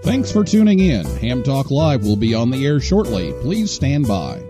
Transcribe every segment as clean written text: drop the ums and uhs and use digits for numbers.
Thanks for tuning in. Ham Talk Live will be on the air shortly. Please stand by.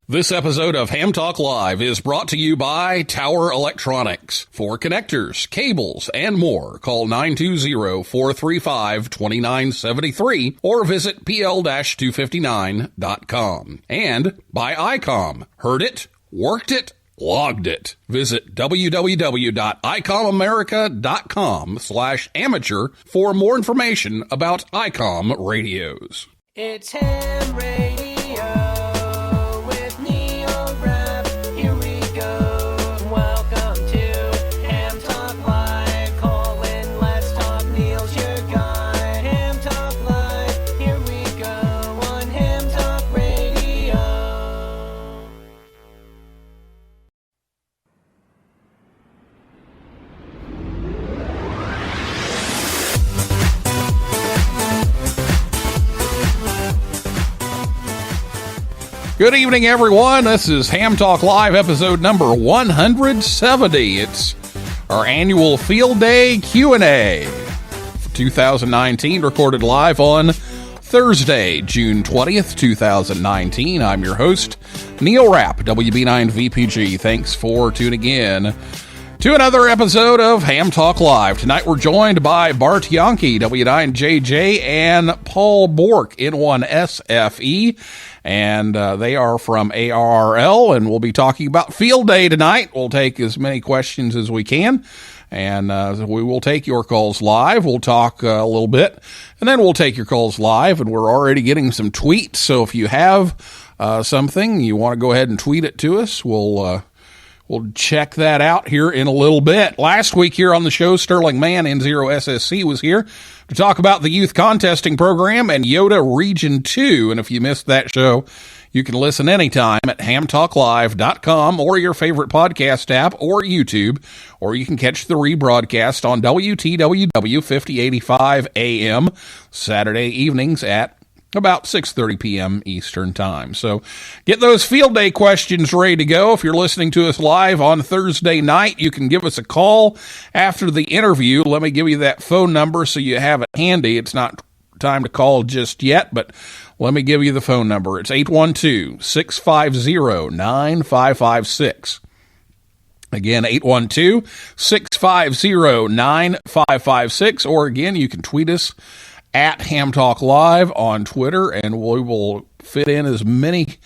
This episode of Ham Talk Live is brought to you by Tower Electronics. For connectors, cables, and more, call 920-435-2973 or visit pl-259.com. And by ICOM. Heard it, worked it, logged it. Visit www.icomamerica.com/amateur for more information about ICOM radios. It's Ham Radio. Good evening, everyone. This is Ham Talk Live, episode number 170. It's our annual Field Day Q&A for 2019, recorded live on Thursday, June 20th, 2019. I'm your host, Neil Rapp, WB9VPG. Thanks for tuning in to another episode of Ham Talk Live. Tonight we're joined by Bart Jahnke, W9JJ, and Paul Bourque, N1SFE. And they are from ARRL, and we'll be talking about Field Day tonight. We'll take as many questions as we can, and we will take your calls live. We'll talk a little bit, and then we'll take your calls live, and we're already getting some tweets. So if you have something, you want to go ahead and tweet it to us, we'll check that out here in a little bit. Last week here on the show, Sterling Mann, N0SSC, was here to talk about the youth contesting program and Yoda Region 2. And if you missed that show, you can listen anytime at hamtalklive.com or your favorite podcast app or YouTube, or you can catch the rebroadcast on WTWW 5085 AM Saturday evenings at about 6:30 p.m. Eastern Time. So get those Field Day questions ready to go. If you're listening to us live on Thursday night, you can give us a call after the interview. Let me give you that phone number so you have it handy. It's not time to call just yet, but let me give you the phone number. It's 812-650-9556. Again, 812-650-9556. Or again, you can tweet us at Ham Talk Live on Twitter, and we will fit in as many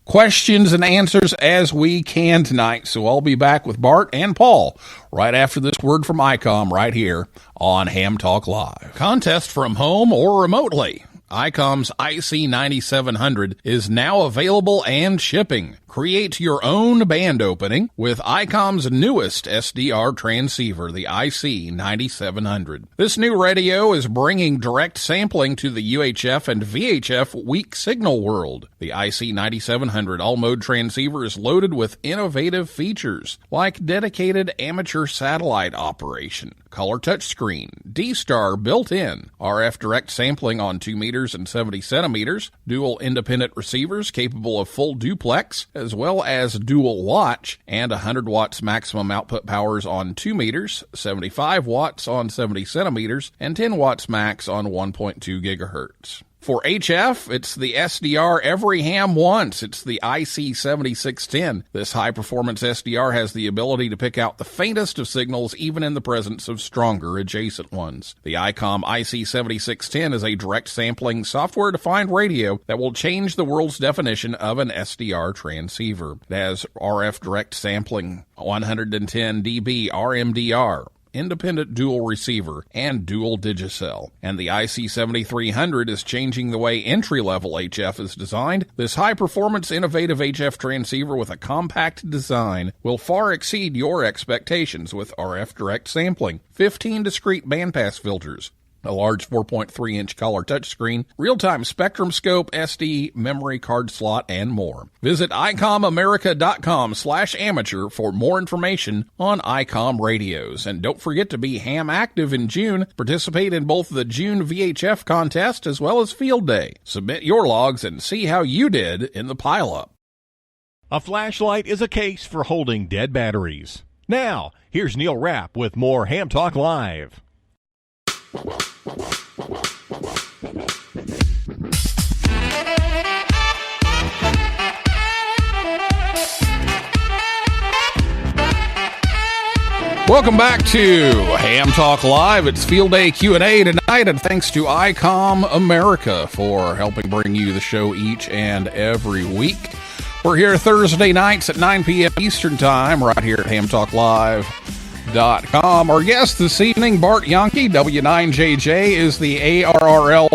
questions and answers as we can tonight. So I'll be back with Bart and Paul right after this word from ICOM right here on Ham Talk Live. Contest from home or remotely. ICOM's IC9700 is now available and shipping. Create your own band opening with ICOM's newest SDR transceiver, the IC9700. This new radio is bringing direct sampling to the UHF and VHF weak signal world. The IC9700 all-mode transceiver is loaded with innovative features like dedicated amateur satellite operation, color touchscreen, D-Star built-in, RF direct sampling on 2 meters and 70 centimeters, dual independent receivers capable of full duplex, as well as dual watch, and 100 watts maximum output powers on 2 meters, 75 watts on 70 centimeters, and 10 watts max on 1.2 gigahertz. For HF, it's the SDR every ham wants. It's the IC7610. This high-performance SDR has the ability to pick out the faintest of signals even in the presence of stronger adjacent ones. The ICOM IC7610 is a direct sampling software-defined radio that will change the world's definition of an SDR transceiver. It has RF direct sampling, 110 dB RMDR, independent dual receiver, and dual digicel. And the IC7300 is changing the way entry-level HF is designed. This high-performance, innovative HF transceiver with a compact design will far exceed your expectations with RF direct sampling, 15 discrete bandpass filters, a large 4.3-inch color touchscreen, real-time spectrum scope, SD, memory card slot, and more. Visit icomamerica.com/amateur for more information on ICOM radios. And don't forget to be ham active in June. Participate in both the June VHF contest as well as Field Day. Submit your logs and see how you did in the pileup. A flashlight is a case for holding dead batteries. Now, here's Neil Rapp with more Ham Talk Live. Welcome back to Ham Talk Live. It's Field Day Q&A tonight, and thanks to ICOM America for helping bring you the show each and every week. We're here Thursday nights at 9 p.m. Eastern Time, right here at hamtalklive.com. Our guest this evening, Bart Jahnke, W9JJ, is the ARRL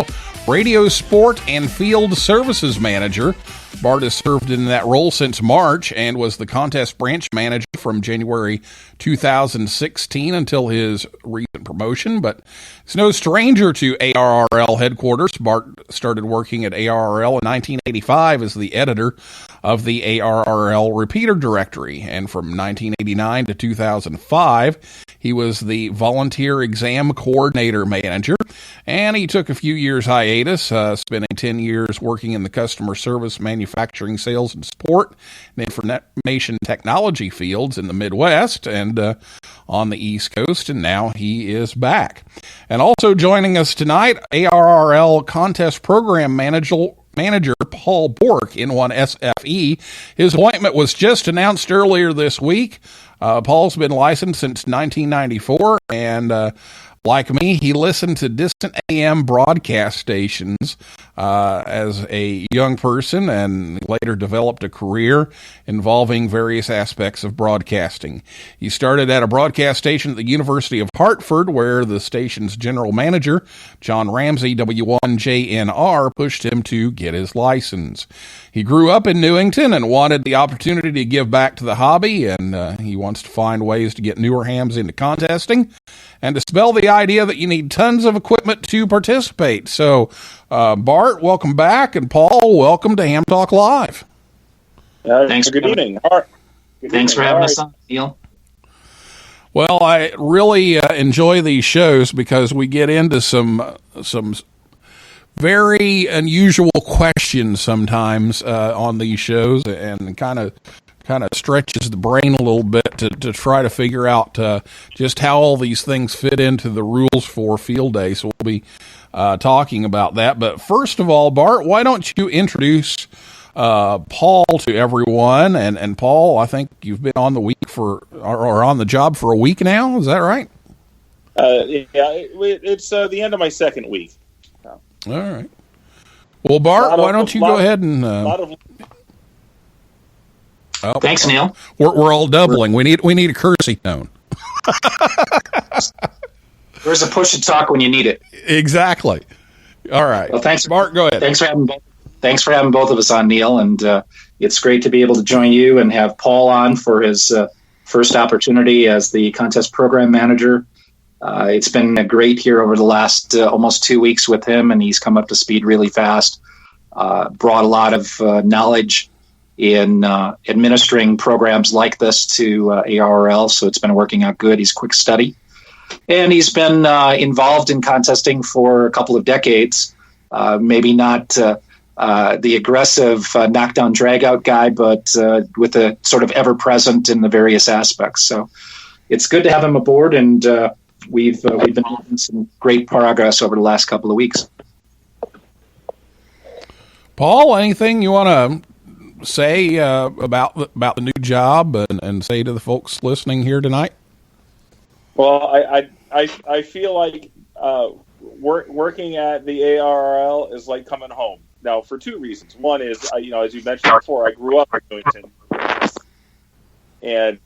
Radiosport and Field Services Manager. Bart has served in that role since March and was the contest branch manager from January 2016 until his recent promotion, but he's no stranger to ARRL headquarters. Bart started working at ARRL in 1985 as the editor of the ARRL repeater directory, and from 1989 to 2005, he was the volunteer exam coordinator manager, and he took a few years hiatus, spending 10 years working in the customer service, manufacturing, sales, and support and information technology fields in the Midwest and on the East Coast, and now he is back. And also joining us tonight, ARRL Contest Program Manager Paul Bourque, N1SFE. His appointment was just announced earlier this week. Paul's been licensed since 1994, and like me, he listened to distant AM broadcast stations as a young person and later developed a career involving various aspects of broadcasting. He started at a broadcast station at the University of Hartford, where the station's general manager, John Ramsey, W1JNR, pushed him to get his license. He grew up in Newington and wanted the opportunity to give back to the hobby, and he wants to find ways to get newer hams into contesting and dispel the idea that you need tons of equipment to participate. So, Bart, welcome back, and Paul, welcome to Ham Talk Live. Thanks. Good evening. Thanks for having us on, Neil. Well, I really enjoy these shows because we get into some very unusual questions sometimes on these shows, and kind of stretches the brain a little bit to try to figure out just how all these things fit into the rules for Field Day. So we'll be talking about that. But first of all, Bart, why don't you introduce Paul to everyone? And Paul, I think you've been on the job for a week now. Is that right? It's the end of my second week. All right. Well, Bart, why don't you go ahead and... Thanks, Neil. We're all doubling. We need a courtesy tone. There's a push to talk when you need it. Exactly. All right. Well, thanks, Bart. Go ahead. Thanks for having both of us on, Neil. And it's great to be able to join you and have Paul on for his first opportunity as the contest program manager. It's been great here over the last almost 2 weeks with him, and he's come up to speed really fast. Brought a lot of knowledge in administering programs like this to ARRL, so it's been working out good. He's a quick study. And he's been involved in contesting for a couple of decades, maybe not the aggressive knockdown drag-out guy, but with a sort of ever-present in the various aspects. So it's good to have him aboard, and we've been making some great progress over the last couple of weeks. Paul, anything you want to say about the new job and say to the folks listening here tonight? Well, I feel like working at the ARRL is like coming home. Now, for two reasons. One is, as you mentioned before, I grew up in Newington, and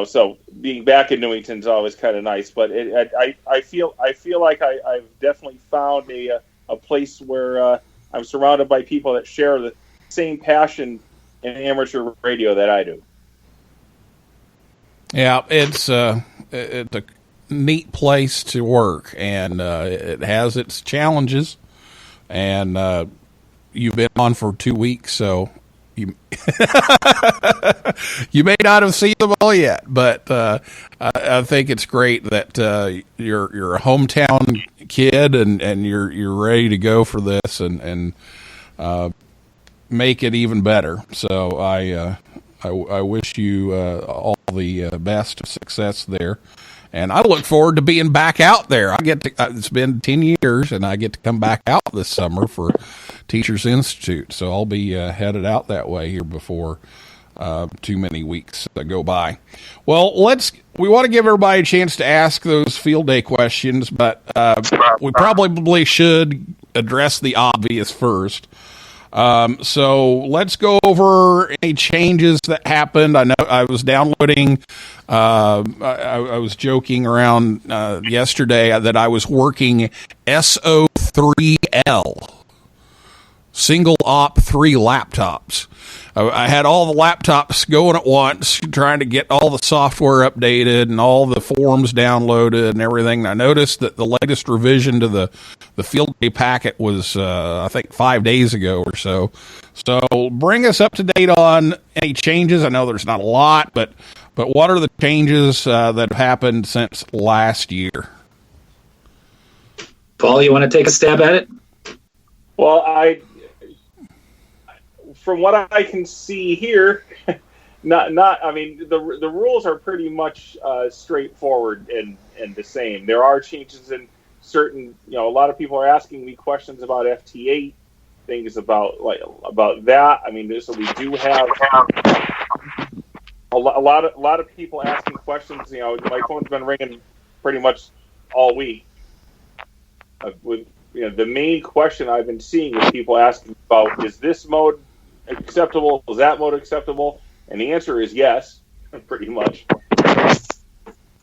so being back in Newington is always kind of nice. But I feel like I've definitely found a place where I'm surrounded by people that share the same passion in amateur radio that I do. Yeah, it's neat place to work, and it has its challenges. And you've been on for 2 weeks, so you you may not have seen them all yet, but I think it's great that you're a hometown kid and you're ready to go for this and make it even better. So I wish you all the best of success there. And I look forward to being back out there. It's been 10 years, and I get to come back out this summer for Teachers Institute. So I'll be headed out that way here before too many weeks go by. Well, we want to give everybody a chance to ask those field day questions, but we probably should address the obvious first. So let's go over any changes that happened. I know I was downloading, I was joking around yesterday that I was working SO3L, single op 3 laptops. I had all the laptops going at once, trying to get all the software updated and all the forms downloaded and everything. And I noticed that the latest revision to the field day packet was, I think, 5 days ago or so. So bring us up to date on any changes. I know there's not a lot, but what are the changes that have happened since last year? Paul, you want to take a stab at it? Well, from what I can see here, I mean, the rules are pretty much straightforward and the same. There are changes in certain, a lot of people are asking me questions about FT8, things about that. I mean, so we do have a lot of people asking questions. My phone's been ringing pretty much all week with the main question I've been seeing is people asking about, is this mode acceptable? Is that mode acceptable? And the answer is yes, pretty much.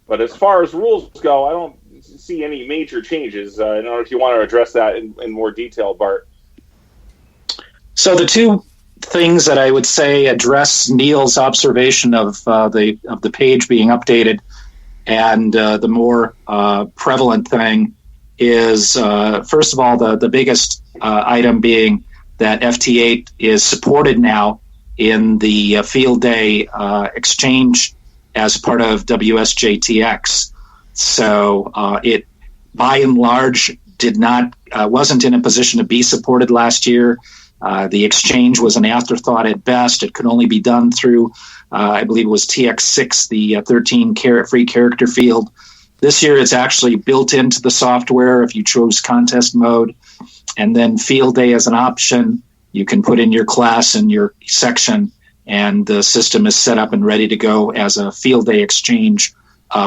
But as far as rules go, I don't see any major changes. I don't know if you want to address that in more detail, Bart. So the two things that I would say address Neil's observation of the page being updated, and the more prevalent thing is, first of all, the biggest item being that FT8 is supported now in the field day exchange as part of WSJTX. So it, by and large, wasn't in a position to be supported last year. The exchange was an afterthought at best. It could only be done through, I believe it was TX6, the 13 free character field. This year it's actually built into the software if you chose contest mode. And then field day as an option, you can put in your class and your section, and the system is set up and ready to go as a field day exchange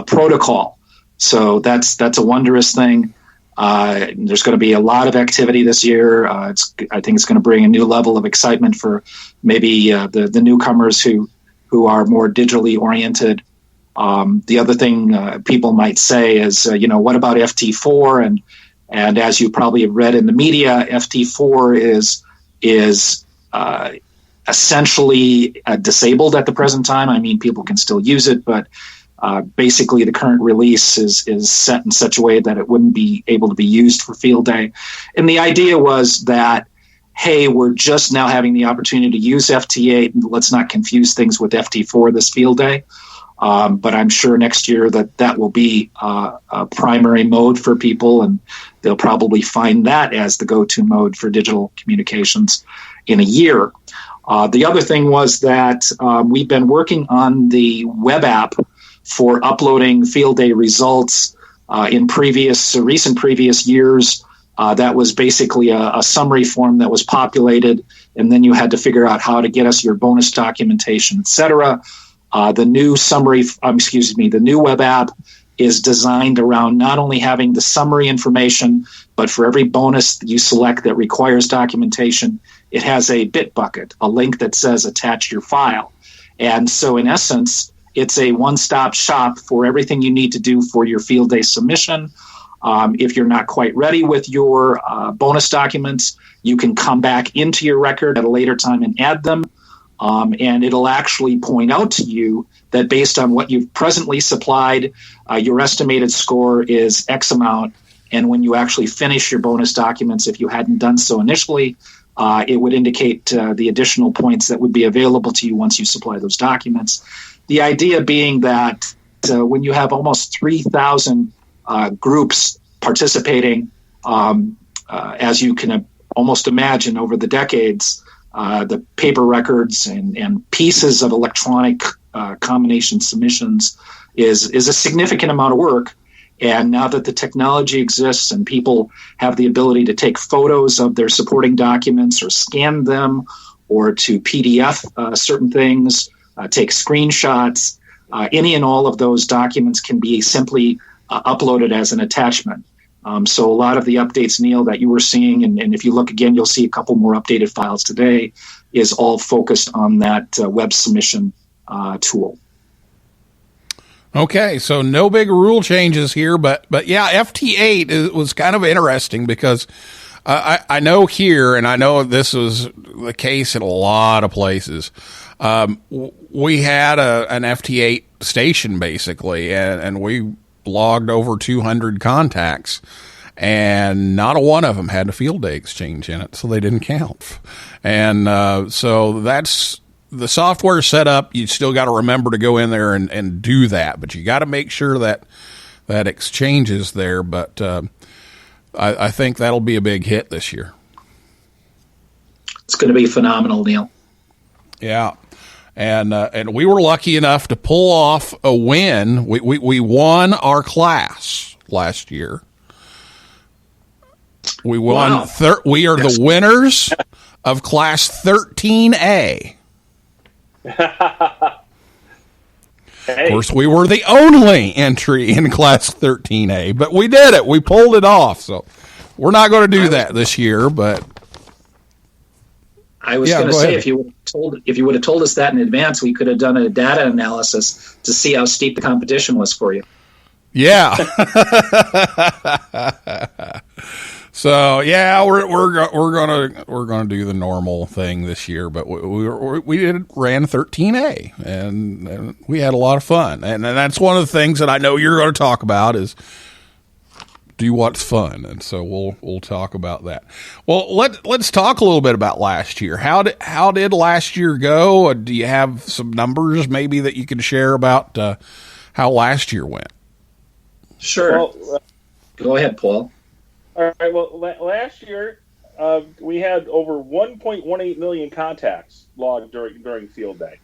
protocol. So that's a wondrous thing. There's going to be a lot of activity this year. I think it's going to bring a new level of excitement for maybe the newcomers who are more digitally oriented. The other thing people might say is, what about FT4? And as you probably have read in the media, FT4 is essentially disabled at the present time. I mean, people can still use it, but basically the current release is set in such a way that it wouldn't be able to be used for field day. And the idea was that, hey, we're just now having the opportunity to use FT8, and let's not confuse things with FT4 this field day. But I'm sure next year that will be a primary mode for people, and they'll probably find that as the go-to mode for digital communications in a year. The other thing was that we've been working on the web app for uploading field day results in recent previous years. That was basically a summary form that was populated, and then you had to figure out how to get us your bonus documentation, etc. The new web app is designed around not only having the summary information, but for every bonus that you select that requires documentation, it has a bit bucket, a link that says attach your file. And so in essence, it's a one-stop shop for everything you need to do for your field day submission. If you're not quite ready with your bonus documents, you can come back into your record at a later time and add them. and it'll actually point out to you that based on what you've presently supplied, your estimated score is X amount. And when you actually finish your bonus documents, if you hadn't done so initially, it would indicate the additional points that would be available to you once you supply those documents. The idea being that when you have almost 3,000 groups participating, as you can almost imagine over the decades, the paper records and pieces of electronic combination submissions is a significant amount of work. And now that the technology exists and people have the ability to take photos of their supporting documents or scan them or to PDF certain things, take screenshots, any and all of those documents can be simply uploaded as an attachment. So a lot of the updates, Neil, that you were seeing, and if you look again, you'll see a couple more updated files today, is all focused on that web submission tool. Okay, so no big rule changes here, but yeah, FT8 was kind of interesting because I know here, and I know this was the case in a lot of places. We had an FT8 station basically, and we logged over 200 contacts, and not a one of them had a field day exchange in it, so they didn't count. And so that's the software set up. You still got to remember to go in there and do that, but you got to make sure that exchange is there. But I think that'll be a big hit this year. It's going to be phenomenal, Neil. Yeah. And we were lucky enough to pull off a win. We won our class last year. We won. Wow. We are the winners of class 13A. Hey. Of course, we were the only entry in class 13A, but we did it. We pulled it off. So we're not going to do that this year, but I was going to say, if you would have told us that in advance, we could have done a data analysis to see how steep the competition was for you. Yeah. So yeah, we're gonna do the normal thing this year, but we ran 13A and we had a lot of fun, and that's one of the things that I know you're going to talk about is do what's fun, and so we'll talk about that. Well, let's talk a little bit about last year. How did last year go? Do you have some numbers maybe that you can share about how last year went? Sure. Well, go ahead, Paul. All right. Well, last year we had over 1.18 million contacts logged during field day.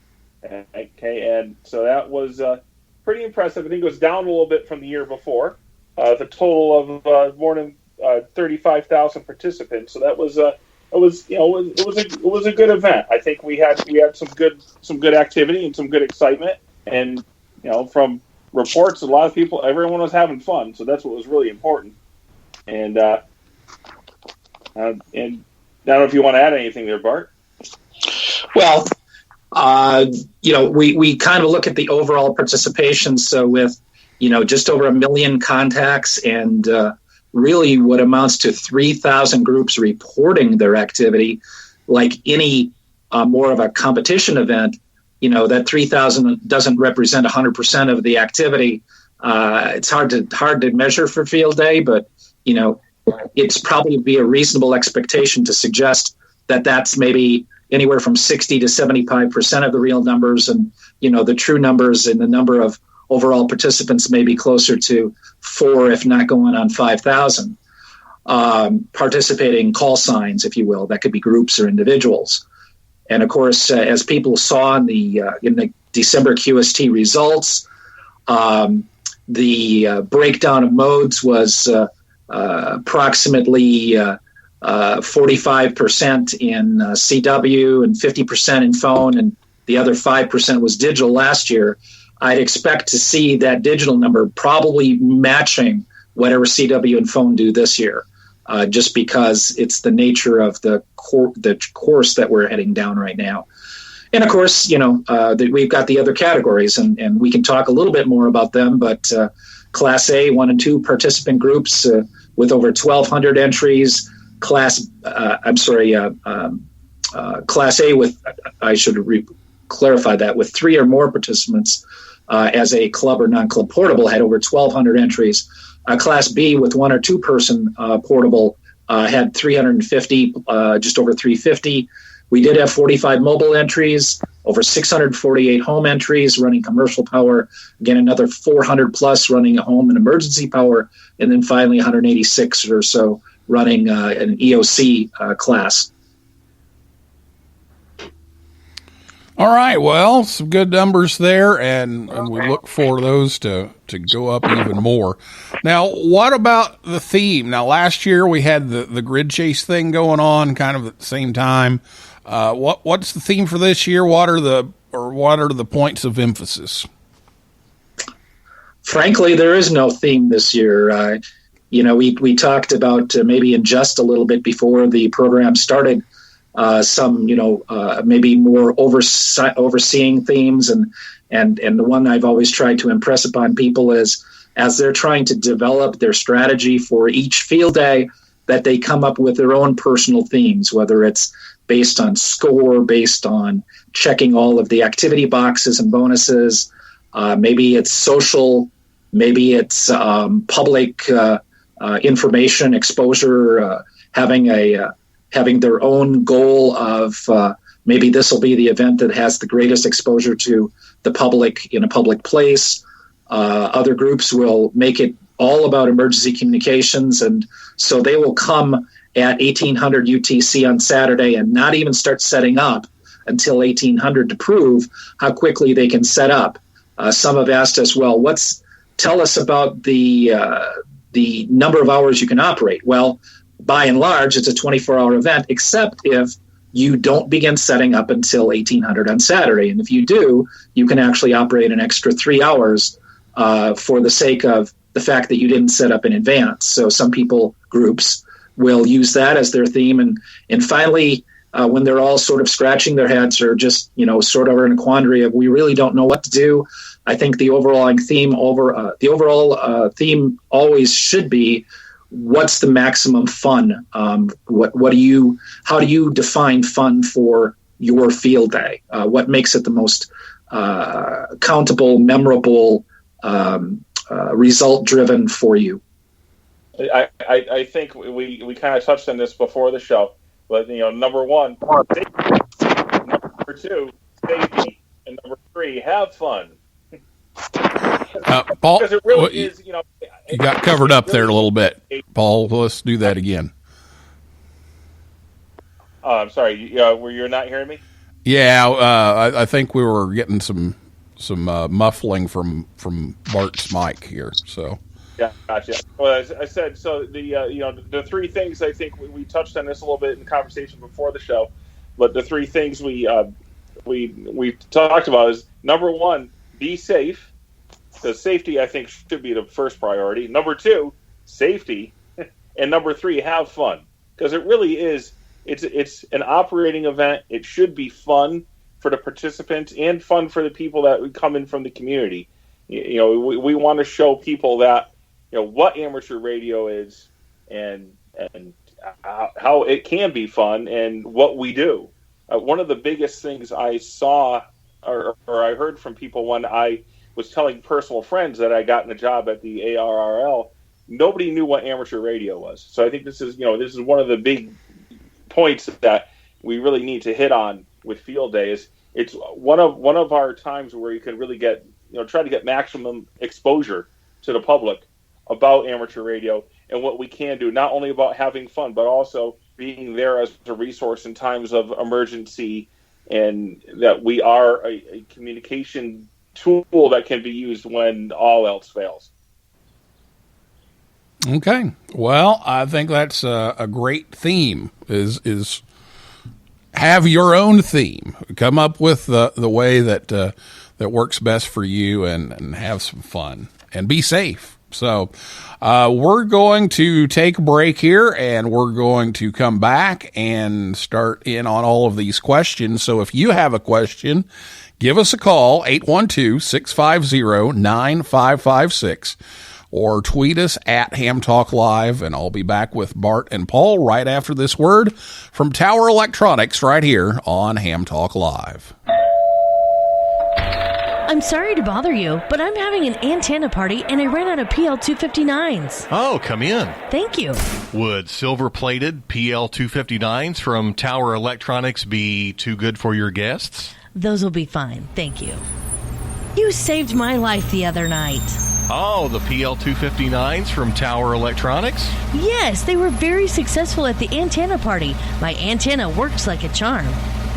Okay, and so that was pretty impressive. I think it was down a little bit from the year before. The total of more than 35,000 participants. So that was it was a good event. I think we had some good activity and some good excitement, and from reports, a lot of people, everyone was having fun. So that's what was really important. And I don't know if you want to add anything there, Bart. Well, we kind of look at the overall participation. So with just over 1 million contacts and really what amounts to 3,000 groups reporting their activity, like any more of a competition event, that 3,000 doesn't represent 100% of the activity. It's hard to measure for field day, but it's probably be a reasonable expectation to suggest that that's maybe anywhere from 60 to 75% of the real numbers, and the true numbers and the number of overall participants may be closer to 4, if not going on 5,000 participating call signs, if you will. That could be groups or individuals. And of course, as people saw in the December QST results, the breakdown of modes was approximately 45% in CW and 50% in phone, and the other 5% was digital last year. I'd expect to see that digital number probably matching whatever CW and phone do this year, just because it's the nature of the course that we're heading down right now. And of course, we've got the other categories, and we can talk a little bit more about them, but Class A, 1 and 2 participant groups with over 1,200 entries. Class A with, I should clarify that, with 3 or more participants as a club or non-club portable had over 1,200 entries. Class B with 1 or 2 person portable had 350, just over 350. We did have 45 mobile entries, over 648 home entries running commercial power, again, another 400 plus running a home and emergency power, and then finally 186 or so running an EOC class. All right, well, some good numbers there, and we look for those to go up even more. Now, what about the theme? Now, last year we had the grid chase thing going on kind of at the same time. What's the theme for this year? What are the points of emphasis? Frankly, there is no theme this year. We talked about maybe in just a little bit before the program started, some maybe more overseeing themes, and the one I've always tried to impress upon people is, as they're trying to develop their strategy for each field day, that they come up with their own personal themes, whether it's based on score, based on checking all of the activity boxes and bonuses. Maybe it's social, maybe it's public information exposure, having their own goal of maybe this will be the event that has the greatest exposure to the public in a public place. Other groups will make it all about emergency communications, and so they will come at 1800 UTC on Saturday and not even start setting up until 1800 to prove how quickly they can set up. Some have asked us, well, tell us about the number of hours you can operate. Well, by and large, it's a 24-hour event, except if you don't begin setting up until 1800 on Saturday. And if you do, you can actually operate an extra 3 hours for the sake of the fact that you didn't set up in advance. So some groups will use that as their theme. And finally, when they're all sort of scratching their heads or just, sort of in a quandary of we really don't know what to do, I think the overall theme always should be, what's the maximum fun? How do you define fun for your field day? What makes it the most countable, memorable, result driven for you? I think we kind of touched on this before the show, but number 1, safety. Number 2, safety, and number 3, have fun. Paul, because it really is, you got covered up there a little bit. Paul, let's do that again. I'm sorry. Were you not hearing me? Yeah, I think we were getting some muffling from Bart's mic here. So yeah, gotcha. Well, as I said, so the 3 things, I think we touched on this a little bit in the conversation before the show, but the 3 things we talked about is, number 1, be safe. Because safety, I think, should be the first priority. Number 2, safety, and number 3, have fun. Because it really is. It's an operating event. It should be fun for the participants and fun for the people that would come in from the community. We want to show people that what amateur radio is and how it can be fun and what we do. One of the biggest things I saw or I heard from people when I was telling personal friends that I gotten a job at the ARRL, nobody knew what amateur radio was. So I think this is one of the big points that we really need to hit on with field days. It's one of our times where you can really get, try to get maximum exposure to the public about amateur radio and what we can do, not only about having fun, but also being there as a resource in times of emergency, and that we are a communication tool that can be used when all else fails. Okay. Well, I think that's a great theme is have your own theme. Come up with the way that works best for you and have some fun and be safe. So we're going to take a break here, and we're going to come back and start in on all of these questions. So if you have a question, give us a call, 812-650-9556. or tweet us at Ham Talk Live, and I'll be back with Bart and Paul right after this word from Tower Electronics right here on Ham Talk Live. I'm sorry to bother you, but I'm having an antenna party and I ran out of PL259s. Oh, come in. Thank you. Would silver-plated PL259s from Tower Electronics be too good for your guests? Those will be fine, thank you. You saved my life the other night. Oh, the PL259s from Tower Electronics? Yes, they were very successful at the antenna party. My antenna works like a charm.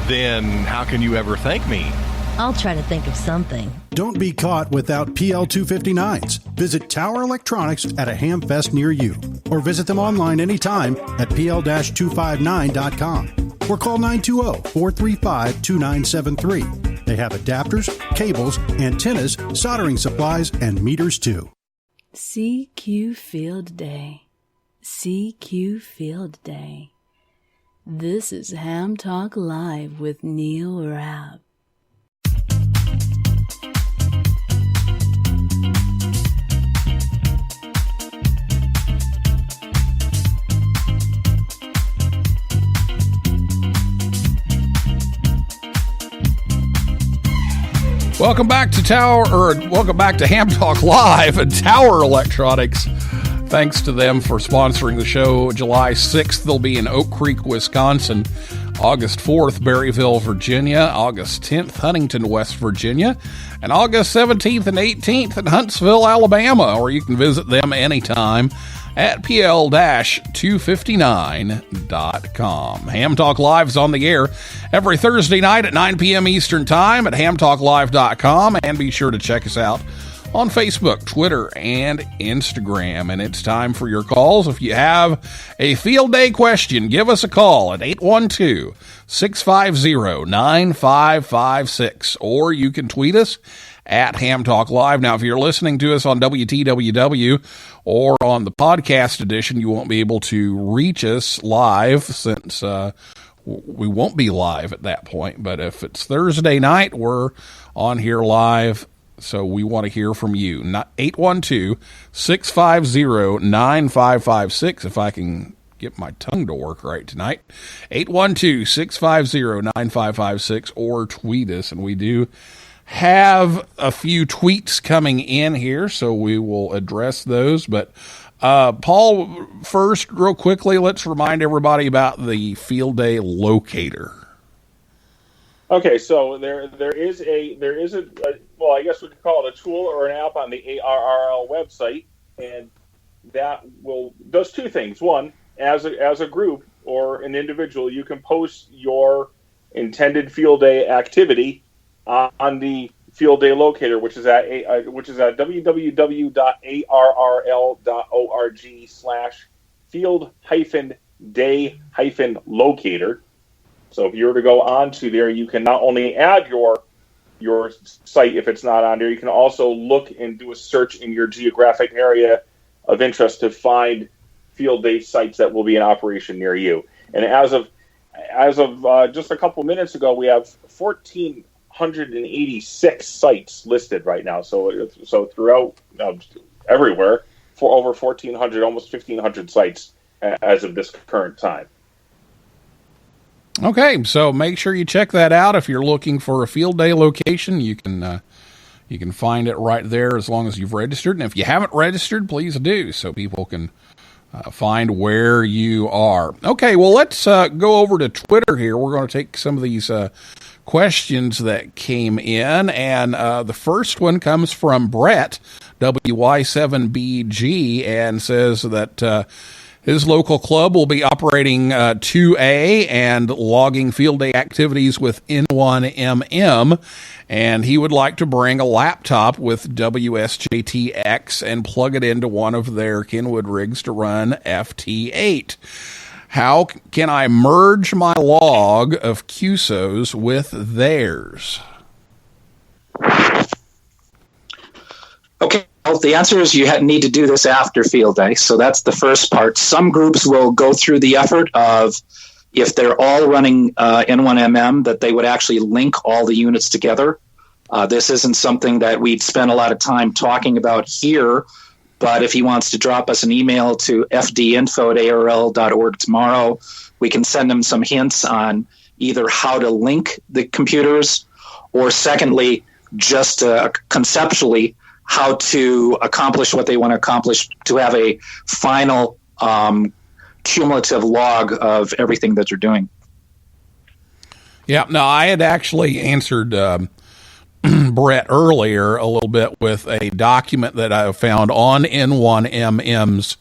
Then how can you ever thank me? I'll try to think of something. Don't be caught without PL259s. Visit Tower Electronics at a ham fest near you, or visit them online anytime at pl-259.com or call 920-435-2973. They have adapters, cables, antennas, soldering supplies, and meters too. CQ Field Day. CQ Field Day. This is Ham Talk Live with Neil Rapp. Welcome back to Ham Talk Live and Tower Electronics. Thanks to them for sponsoring the show. July 6th, they'll be in Oak Creek, Wisconsin. August 4th, Berryville, Virginia. August 10th, Huntington, West Virginia. And August 17th and 18th in Huntsville, Alabama. Or you can visit them anytime at pl-259.com. Ham Talk Live is on the air every Thursday night at 9 p.m. Eastern Time at hamtalklive.com, and be sure to check us out on Facebook, Twitter, and Instagram. And it's time for your calls. If you have a field day question, give us a call at 812-650-9556, or you can tweet us at Ham Talk Live. Now, if you're listening to us on WTWW or on the podcast edition, you won't be able to reach us live since we won't be live at that point. But if it's Thursday night, we're on here live, so we want to hear from you. 812-650-9556, if I can get my tongue to work right tonight. 812-650-9556, or tweet us, and we do have a few tweets coming in here, so we will address those. But Paul, first, real quickly, let's remind everybody about the Field Day Locator. Okay, so there is a well, I guess we could call it a tool or an app on the ARRL website, and that does two things. One, as a group or an individual, you can post your intended field day activity on the Field Day Locator, which is at www.arrl.org/field-day-locator. So if you were to go onto there, you can not only add your site if it's not on there, you can also look and do a search in your geographic area of interest to find field day sites that will be in operation near you. And as of just a couple minutes ago, we have 1,486 sites listed right now. So throughout everywhere, for over 1,400, almost 1,500 sites as of this current time. Okay, so make sure you check that out. If you're looking for a field day location, you can find it right there as long as you've registered. And if you haven't registered, please do, so people can find where you are. Okay, well, let's go over to Twitter here. We're going to take some of these questions that came in, and the first one comes from Brett, WY7BG, and says that his local club will be operating 2A and logging field day activities with N1MM, and he would like to bring a laptop with WSJTX and plug it into one of their Kenwood rigs to run FT8. How can I merge my log of QSOs with theirs? Okay. Well, the answer is you need to do this after field day. So that's the first part. Some groups will go through the effort of, if they're all running N1MM, that they would actually link all the units together. This isn't something that we'd spend a lot of time talking about here, But if he wants to drop us an email to fdinfo@arrl.org tomorrow, we can send him some hints on either how to link the computers, or secondly, just conceptually how to accomplish what they want to accomplish, to have a final cumulative log of everything that they're doing. Yeah, no, I had actually answered Brett earlier a little bit with a document that I found on N1MM's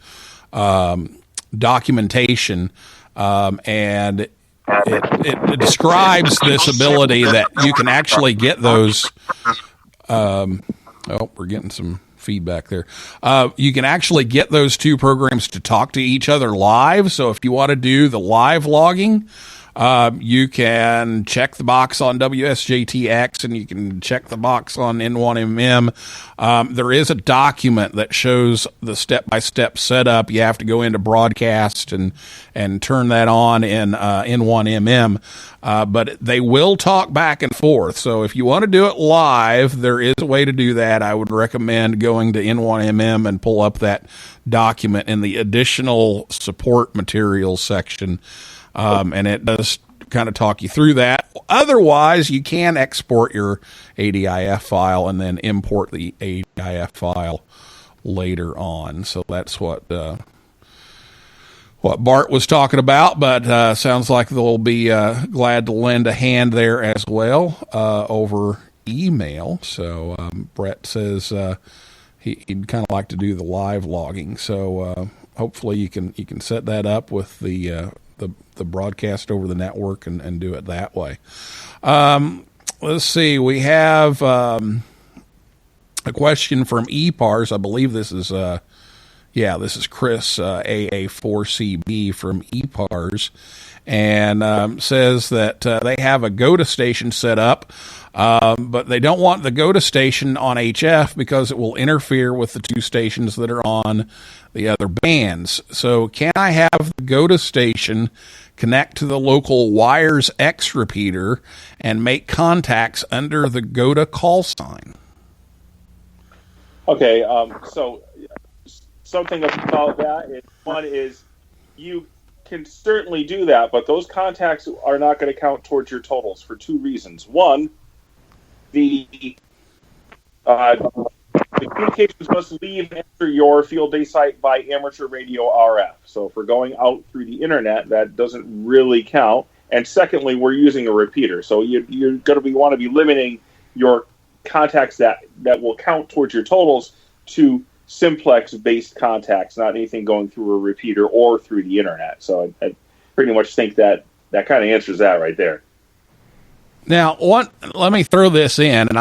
documentation, and it describes this ability that you can actually get those. We're getting some feedback there. You can actually get those two programs to talk to each other live. So if you want to do the live logging, you can check the box on WSJTX and you can check the box on N1MM. There is a document that shows the step-by-step setup. You have to go into broadcast and turn that on in N1MM. But they will talk back and forth. So if you want to do it live, there is a way to do that. I would recommend going to N1MM and pull up that document in the additional support materials section. And it does kind of talk you through that. Otherwise, you can export your ADIF file and then import the ADIF file later on. So that's what Bart was talking about, but sounds like they'll be glad to lend a hand there as well over email. So Brett says he'd kind of like to do the live logging. So hopefully you can set that up with the broadcast over the network and do it that way. Let's see. We have a question from EPARS. I believe this is this is Chris, AA4CB from EPARS, and says that they have a GOTA station set up, but they don't want the GOTA station on HF because it will interfere with the two stations that are on the other bands. So can I have the GOTA station connect to the local Wires X repeater and make contacts under the GOTA call sign? Okay, so something about that is, one is you can certainly do that, but those contacts are not going to count towards your totals for two reasons. One, the communications must leave enter your field day site by amateur radio RF. So if we're going out through the internet, that doesn't really count. And secondly, we're using a repeater. So you're going to want to be limiting your contacts that will count towards your totals to simplex-based contacts, not anything going through a repeater or through the internet. So I pretty much think that kind of answers that right there. Now, let me throw this in, and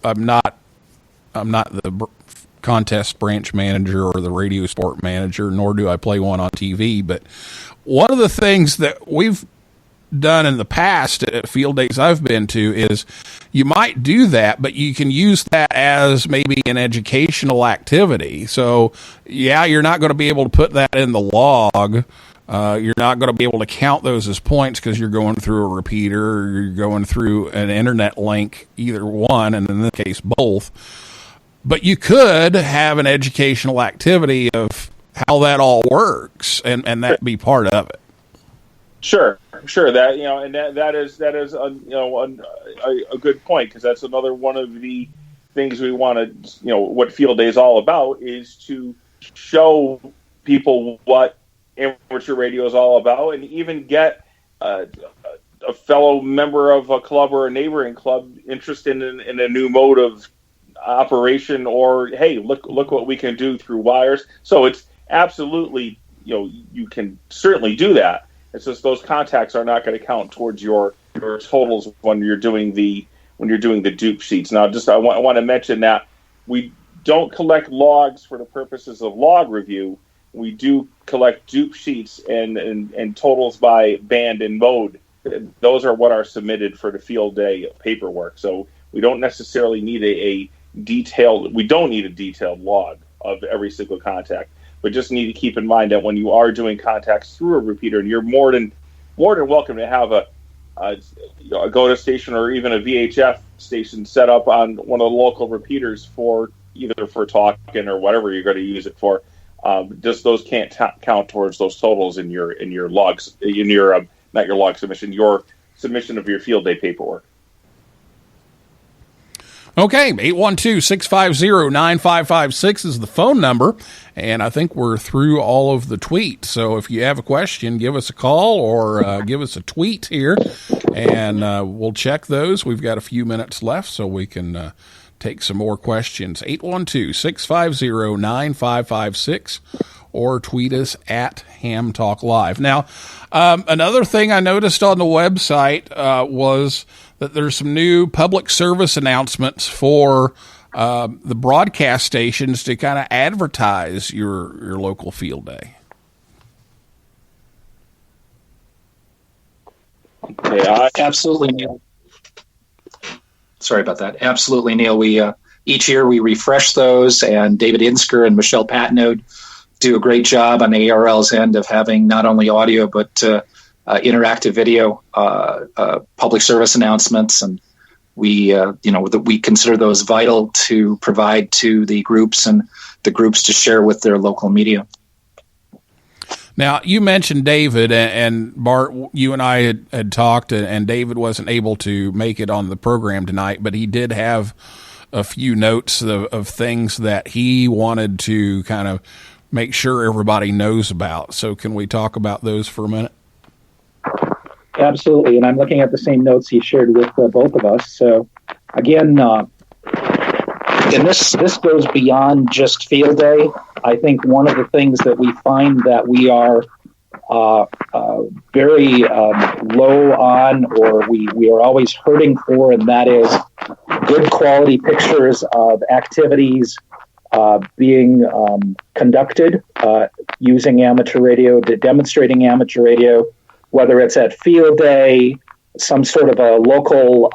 I'm not the contest branch manager or the Radiosport manager, nor do I play one on TV. But one of the things that we've done in the past at field days I've been to is you might do that, but you can use that as maybe an educational activity. So, yeah, you're not going to be able to put that in the log. You're not going to be able to count those as points because you're going through a repeater or you're going through an internet link, either one, and in this case, both. But you could have an educational activity of how that all works, and that be part of it. Sure. That and that is a good point, because that's another one of the things we want to what Field Day is all about, is to show people what amateur radio is all about, and even get a fellow member of a club or a neighboring club interested in a new mode of operation, or hey, look what we can do through wires. So it's absolutely you can certainly do that. It's just those contacts are not going to count towards your totals when you're doing the dupe sheets. Now, I want to mention that we don't collect logs for the purposes of log review. We do collect dupe sheets and totals by band and mode. Those are what are submitted for the field day paperwork. So we don't necessarily need a detailed log of every single contact. But just need to keep in mind that when you are doing contacts through a repeater, and you're more than welcome to have a GOTA station or even a VHF station set up on one of the local repeaters for either for talking or whatever you're going to use it for. Just those can't count towards those totals in your logs, in your not your log submission, your submission of your field day paperwork. Okay, 812-650-9556 is the phone number, and I think we're through all of the tweets. So if you have a question, give us a call or give us a tweet here, and we'll check those. We've got a few minutes left, so we can take some more questions. 812-650-9556 or tweet us at Ham Talk Live. Now, another thing I noticed on the website was that there's some new public service announcements for the broadcast stations to kind of advertise your local field day. Yeah, absolutely, Neil. Sorry about that. Absolutely, Neil. We each year we refresh those, and David Insker and Michelle Patnode do a great job on ARRL's end of having not only audio but interactive video, public service announcements, and we consider those vital to provide to the groups and the groups to share with their local media. Now, you mentioned David, and Bart, you and I had talked, and David wasn't able to make it on the program tonight, but he did have a few notes of things that he wanted to kind of make sure everybody knows about. So can we talk about those for a minute? Absolutely, and I'm looking at the same notes he shared with both of us. So, again, and this goes beyond just field day. I think one of the things that we find that we are very low on, or we are always hurting for, and that is good quality pictures of activities being conducted using amateur radio, demonstrating amateur radio, whether it's at field day, some sort of a local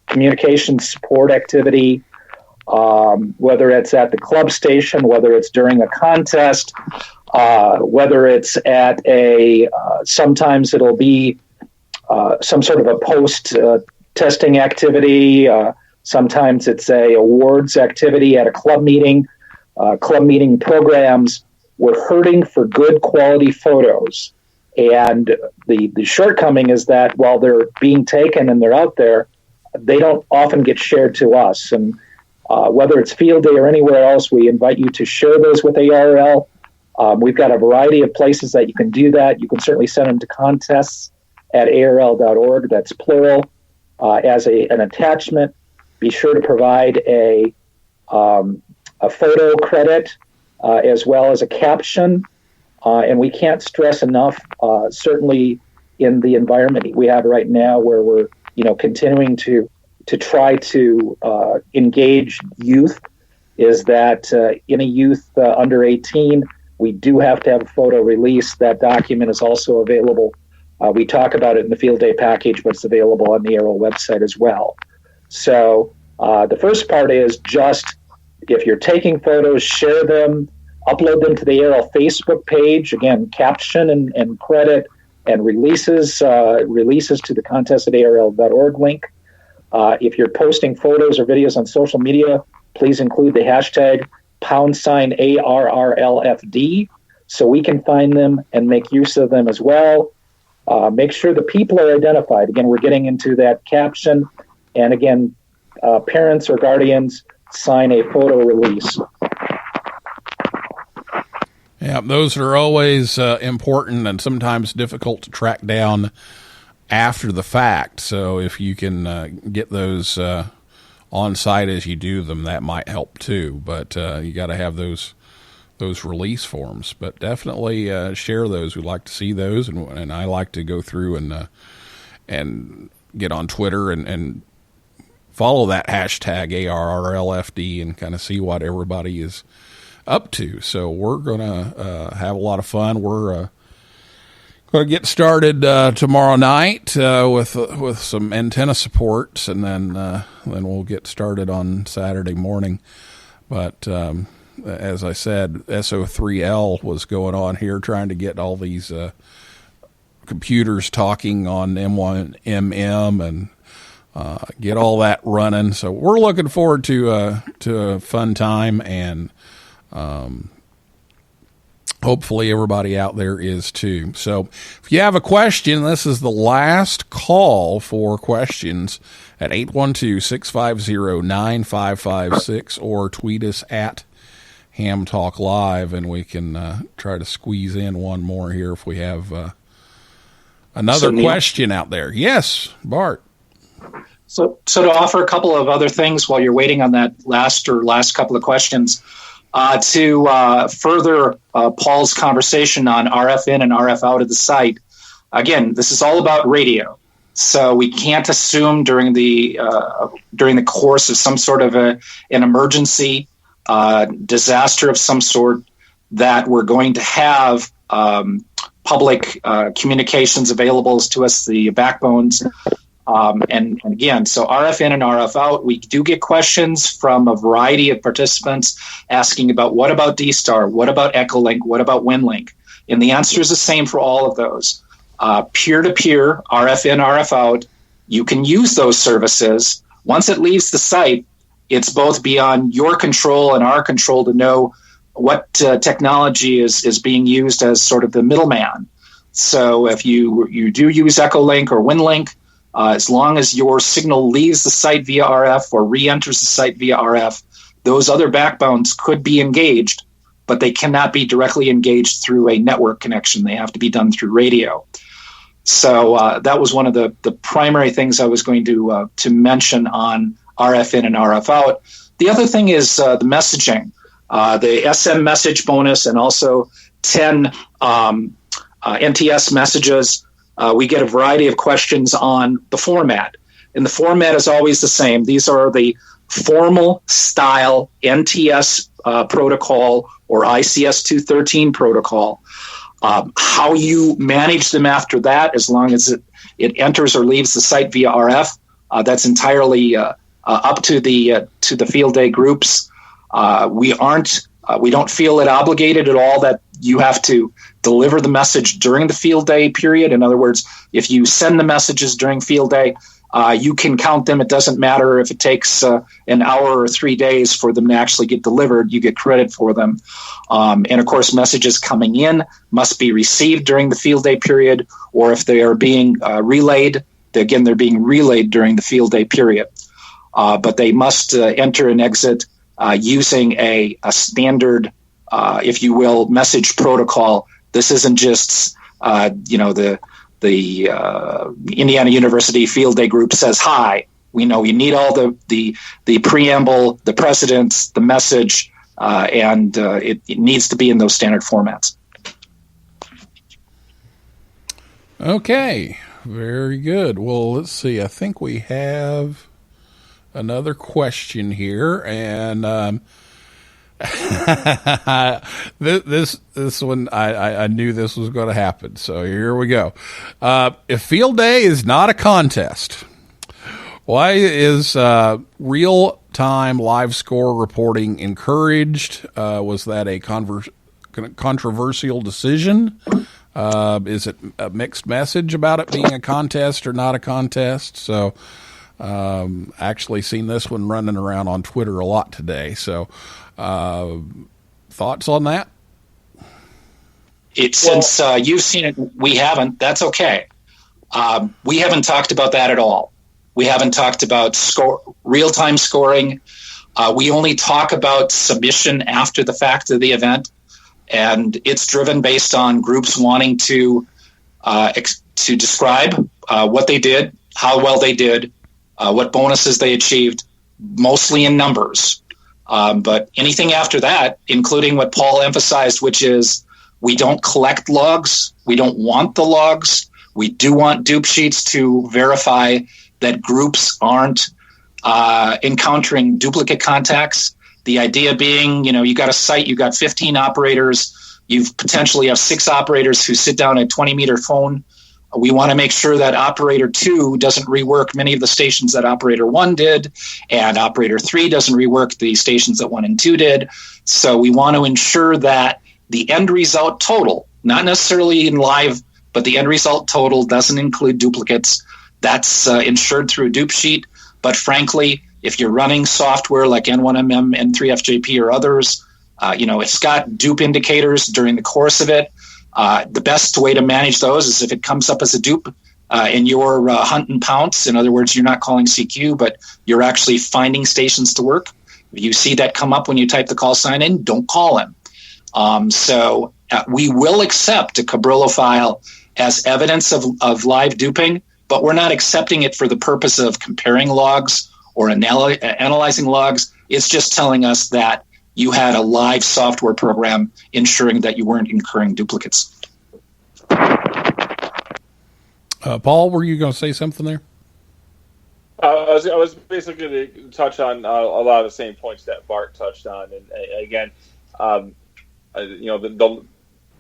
communication support activity, whether it's at the club station, whether it's during a contest, whether it's at sometimes it'll be some sort of a post testing activity, sometimes it's a awards activity at a club meeting programs. We're hurting for good quality photos. And the shortcoming is that while they're being taken and they're out there, they don't often get shared to us. And whether it's field day or anywhere else, we invite you to share those with ARRL. We've got a variety of places that you can do that. You can certainly send them to contests at ARRL.org. That's plural. As an attachment, be sure to provide a photo credit as well as a caption. And we can't stress enough, certainly in the environment we have right now, where we're continuing to try to engage youth, is that in a youth under 18, we do have to have a photo release. That document is also available. We talk about it in the field day package, but it's available on the ARRL website as well. So the first part is just, if you're taking photos, share them, upload them to the ARRL Facebook page. Again, caption and credit, and releases to the contest at ARRL.org link. If you're posting photos or videos on social media, please include the hashtag #ARRLFD so we can find them and make use of them as well. Make sure the people are identified. Again, we're getting into that caption. And again, parents or guardians sign a photo release. Yeah, those are always important and sometimes difficult to track down after the fact. So if you can get those on site as you do them, that might help too. But you got to have those release forms. But definitely share those. We like to see those, and I like to go through and get on Twitter and follow that hashtag ARRLFD and kind of see what everybody is up to. So we're going to have a lot of fun. We're going to get started tomorrow night with some antenna supports, and then we'll get started on Saturday morning. But as I said, SO3L was going on here trying to get all these computers talking on M1MM, and get all that running. So we're looking forward to a fun time, and hopefully everybody out there is too. So if you have a question, this is the last call for questions at 812-650-9556, or tweet us at Ham Talk Live, and we can try to squeeze in one more here if we have another question out there. Yes, Bart. So to offer a couple of other things while you're waiting on that last couple of questions, to further Paul's conversation on RF in and RF out of the site. Again, this is all about radio, so we can't assume during the course of some sort of an emergency, disaster of some sort, that we're going to have public communications available to us, the backbones. And again, so RF in and RF out, we do get questions from a variety of participants asking about what about D-Star, what about Echolink, what about WinLink? And the answer is the same for all of those. Peer-to-peer, RF in, RF out, you can use those services. Once it leaves the site, it's both beyond your control and our control to know what technology is being used as sort of the middleman. So if you do use Echolink or WinLink, as long as your signal leaves the site via RF or re-enters the site via RF, those other backbones could be engaged, but they cannot be directly engaged through a network connection. They have to be done through radio. So that was one of the primary things I was going to mention on RF in and RF out. The other thing is the messaging, the SM message bonus, and also 10 NTS messages. We get a variety of questions on the format, and the format is always the same. These are the formal style NTS protocol or ICS 213 protocol. How you manage them after that, as long as it enters or leaves the site via RF, that's entirely up to the field day groups. We don't feel it obligated at all that you have to deliver the message during the field day period. In other words, if you send the messages during field day, you can count them. It doesn't matter if it takes an hour or 3 days for them to actually get delivered. You get credit for them. And of course, messages coming in must be received during the field day period, or if they are being relayed, again, they're being relayed during the field day period. But they must enter and exit using a standard, if you will, message protocol. This isn't just, the Indiana University Field Day Group says hi. We know you need all the preamble, the precedents, the message, and it needs to be in those standard formats. Okay, very good. Well, let's see. I think we have another question here, and this one, I knew this was going to happen, so here we go. If field day is not a contest, why is real-time live score reporting encouraged? Was that a controversial decision? Is it a mixed message about it being a contest or not a contest? So actually seen this one running around on Twitter a lot today, so thoughts on that? Since you've seen it, we haven't. That's okay. We haven't talked about that at all. We haven't talked about real-time scoring. We only talk about submission after the fact of the event, and it's driven based on groups wanting to describe what they did, how well they did, what bonuses they achieved, mostly in numbers. But anything after that, including what Paul emphasized, which is we don't collect logs. We don't want the logs. We do want dupe sheets to verify that groups aren't encountering duplicate contacts. The idea being, you got a site, you got 15 operators. You potentially have 6 operators who sit down at a 20-meter phone. We want to make sure that operator 2 doesn't rework many of the stations that operator 1 did, and operator 3 doesn't rework the stations that 1 and 2 did. So we want to ensure that the end result total, not necessarily in live, but the end result total doesn't include duplicates. That's insured through a dupe sheet. But frankly, if you're running software like N1MM, N3FJP, or others, it's got dupe indicators during the course of it. The best way to manage those is if it comes up as a dupe and you're hunt and pounce. In other words, you're not calling CQ, but you're actually finding stations to work. If you see that come up when you type the call sign in, don't call him. So we will accept a Cabrillo file as evidence of live duping, but we're not accepting it for the purpose of comparing logs or analyzing logs. It's just telling us that you had a live software program ensuring that you weren't incurring duplicates. Paul, were you going to say something there? I was basically going to touch on a lot of the same points that Bart touched on, and again,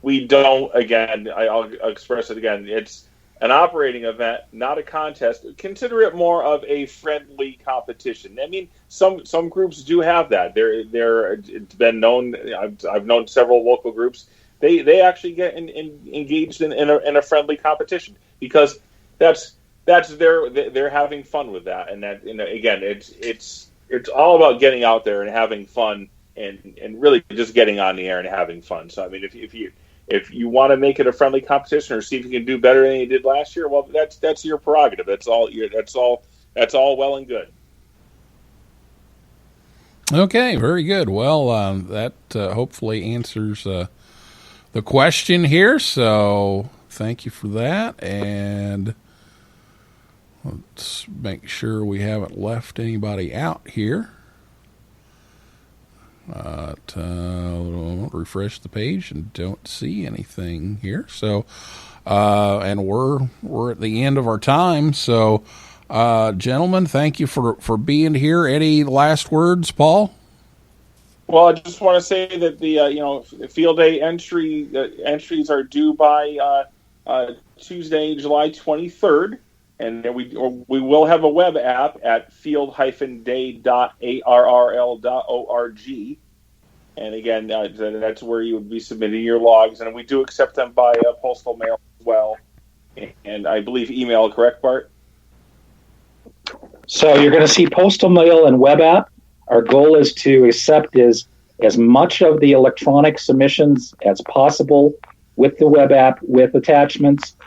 we don't. Again, I'll express it again. It's an operating event, not a contest. Consider it more of a friendly competition. I mean, some groups do have that. It's been known. I've known several local groups. They actually get engaged in a friendly competition because they're having fun with that. And that, again, it's all about getting out there and having fun and really just getting on the air and having fun. So I mean, if you want to make it a friendly competition or see if you can do better than you did last year, well, that's your prerogative. That's all well and good. Okay, very good. Well, that hopefully answers the question here. So thank you for that. And let's make sure we haven't left anybody out here. Refresh the page and don't see anything here. So, and we're at the end of our time. So, gentlemen, thank you for being here. Any last words, Paul? Well, I just want to say that the field day entries are due by Tuesday, July 23rd. And then we will have a web app at field-day.arrl.org. And again, that's where you would be submitting your logs. And we do accept them by postal mail as well. And I believe email, correct, Bart? So you're going to see postal mail and web app. Our goal is to accept as much of the electronic submissions as possible with the web app, with attachments.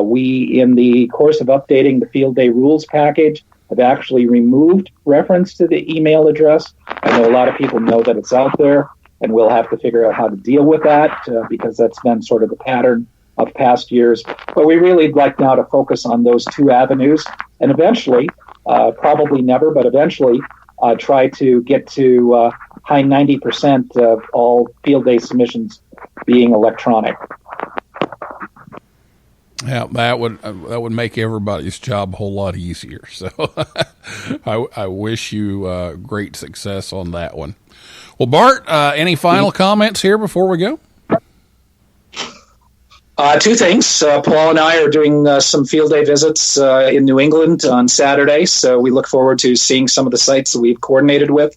We, in the course of updating the field day rules package, have actually removed reference to the email address. I know a lot of people know that it's out there, and we'll have to figure out how to deal with that because that's been sort of the pattern of past years. But we really like now to focus on those two avenues, and eventually, probably never, but eventually, try to get to high 90% of all field day submissions being electronic. Yeah, that would make everybody's job a whole lot easier. So I wish you great success on that one. Well, Bart, any final comments here before we go? Two things. Paul and I are doing some field day visits in New England on Saturday, so we look forward to seeing some of the sites that we've coordinated with.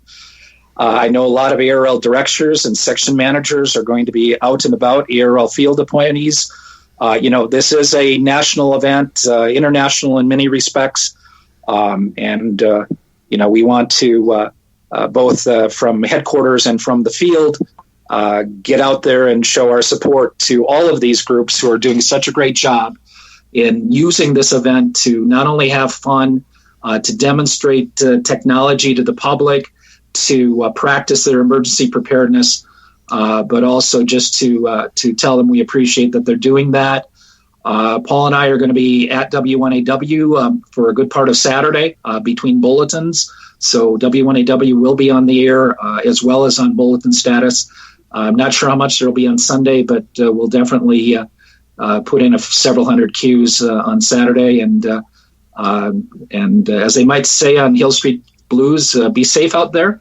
I know a lot of ARRL directors and section managers are going to be out and about, ARRL field appointees. This is a national event, international in many respects. We want to, both from headquarters and from the field, get out there and show our support to all of these groups who are doing such a great job in using this event to not only have fun, to demonstrate technology to the public, to practice their emergency preparedness, but also just to tell them we appreciate that they're doing that. Paul and I are going to be at W1AW for a good part of Saturday between bulletins. So W1AW will be on the air as well as on bulletin status. I'm not sure how much there will be on Sunday, but we'll definitely put in several hundred Qs on Saturday. And as they might say on Hill Street Blues, be safe out there.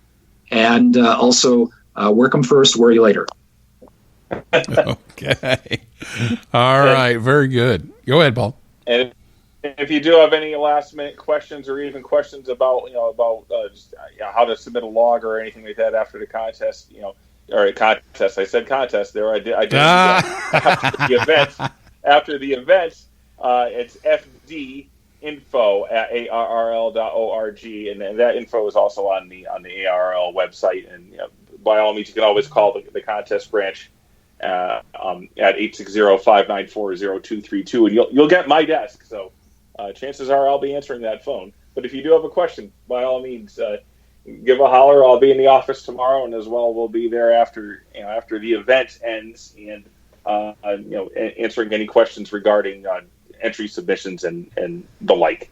And also work them first, worry later. Okay. All right. Very good. Go ahead, Paul. And if you do have any last minute questions or even questions about how to submit a log or anything like that after the contest, or a contest. I said contest there. I did. After the event, it's FD info@arrl.org, and that info is also on the ARRL website. And by all means, you can always call the contest branch at 860-594-0232, and you'll get my desk. So chances are I'll be answering that phone. But if you do have a question, by all means, give a holler. I'll be in the office tomorrow, and as well, we'll be there after the event ends, and answering any questions regarding entry submissions and the like.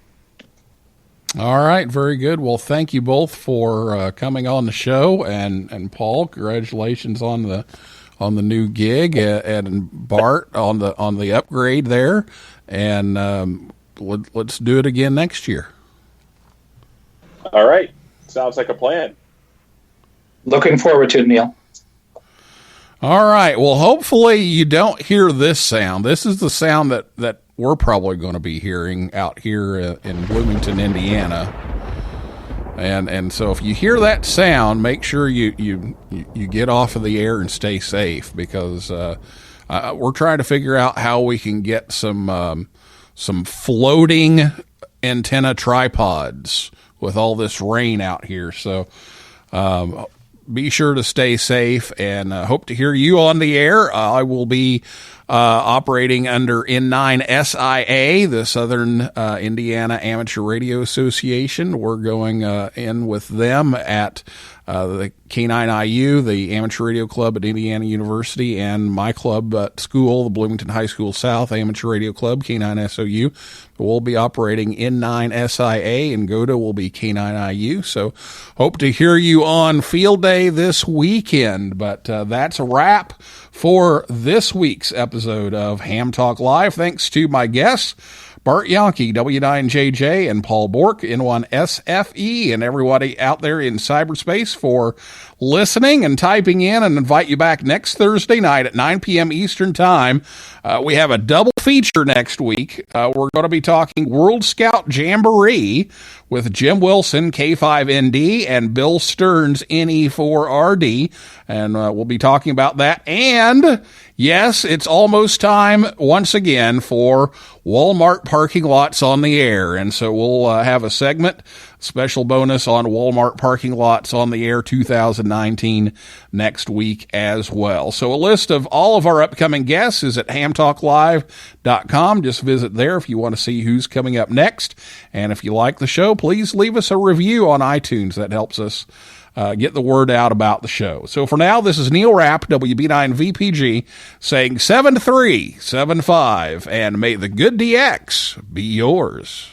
All right, very good. Well, thank you both for coming on the show, and Paul, congratulations on the new gig, and Bart on the upgrade there, and let's do it again next year. All right, sounds like a plan. Looking forward to it, Neil. All right. Well, hopefully you don't hear this sound. This is the sound that we're probably going to be hearing out here in Bloomington, Indiana. And so if you hear that sound, make sure you get off of the air and stay safe, because we're trying to figure out how we can get some floating antenna tripods with all this rain out here. So be sure to stay safe, and hope to hear you on the air. I will be operating under N9SIA, the Southern Indiana Amateur Radio Association. We're going in with them at the K9IU, the Amateur Radio Club at Indiana University, and my club at school, the Bloomington High School South Amateur Radio Club, K9SOU. We'll be operating N9SIA, and GOTA will be K9IU. So hope to hear you on field day this weekend. But that's a wrap for this week's episode of Ham Talk Live. Thanks to my guests, Bart Jahnke, W9JJ, and Paul Bourque, N1SFE, and everybody out there in cyberspace for listening and typing in, and invite you back next Thursday night at 9 p.m. Eastern Time. We have a double feature next week. We're going to be talking World Scout Jamboree with Jim Wilson, K5ND, and Bill Stearns, NE4RD, and we'll be talking about that. And yes, it's almost time once again for Walmart parking lots on the air, and so we'll have a segment, special bonus on Walmart parking lots on the air 2019 next week as well. So a list of all of our upcoming guests is at hamtalklive.com. Just visit there if you want to see who's coming up next. And if you like the show, please leave us a review on iTunes. That helps us get the word out about the show. So for now, this is Neil Rapp, WB9VPG, saying 7375, and may the good DX be yours.